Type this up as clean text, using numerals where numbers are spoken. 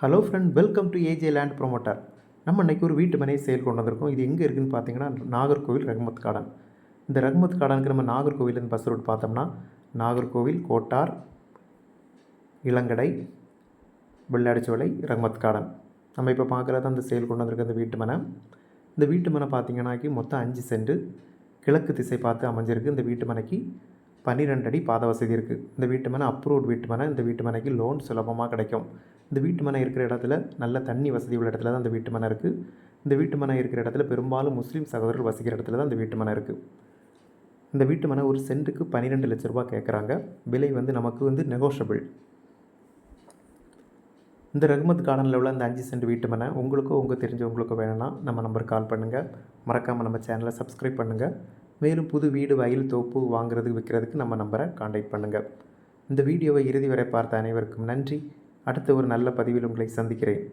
Hello friend, welcome to AJ land promoter. நம்ம இன்றைக்கி ஒரு வீட்டு மனையை சேல் கொண்டு வந்திருக்கோம். இது எங்கே இருக்குதுன்னு பார்த்தீங்கன்னா, நாகர்கோவில் ரஹ்மத் கார்டன். இந்த ரஹ்மத் கார்டனுக்கு நம்ம நாகர்கோவிலேருந்து பஸ் ரூட் பார்த்தோம்னா, நாகர்கோவில், கோட்டார், இளங்கடை, வெள்ளாடிச்சோலை, ரஹ்மத் கார்டன். நம்ம இப்போ பார்க்குறது அந்த சேல் கொண்டு வந்திருக்க இந்த வீட்டு மனை. இந்த வீட்டு மனை பார்த்தீங்கன்னாக்கி மொத்தம் 5 சென்ட் கிழக்கு திசை பார்த்து அமைஞ்சிருக்கு. இந்த வீட்டு மனைக்கு 12 அடி பாத வசதி இருக்குது. இந்த வீட்டு மனை அப்ரூவ்ட் வீட்டு மனை. இந்த வீட்டு மனைக்கு லோன் சுலபமாக கிடைக்கும். இந்த வீட்டு மனை இருக்கிற இடத்துல நல்ல தண்ணி வசதி உள்ள இடத்துல தான் இந்த வீட்டு மனை இருக்குது. இந்த வீட்டு மனை இருக்கிற இடத்துல பெரும்பாலும் முஸ்லீம் சகோதரர்கள் வசிக்கிற இடத்துல தான் இந்த வீட்டு மனை இருக்குது. இந்த வீட்டு மனை ஒரு சென்ட்டுக்கு 12 லட்ச ரூபா கேட்குறாங்க. விலை நமக்கு நெகோஷியபிள். இந்த ரஹ்மத் கார்டனில் உள்ள அந்த 5 சென்ட் வீட்டு மனை உங்களுக்கோ உங்கள் தெரிஞ்சவங்களுக்கோ வேணும்னா நம்ம நம்பருக்கு கால் பண்ணுங்கள். மறக்காமல் நம்ம சேனலை சப்ஸ்கிரைப் பண்ணுங்கள். மேலும் புது வீடு, வயல், தோப்பு வாங்குறதுக்கு விற்கிறதுக்கு நம்ம நம்பரை காண்டாக்ட் பண்ணுங்கள். இந்த வீடியோவை இறுதி வரை பார்த்த அனைவருக்கும் நன்றி. அடுத்த ஒரு நல்ல பதிவில் உங்களை சந்திக்கிறேன்.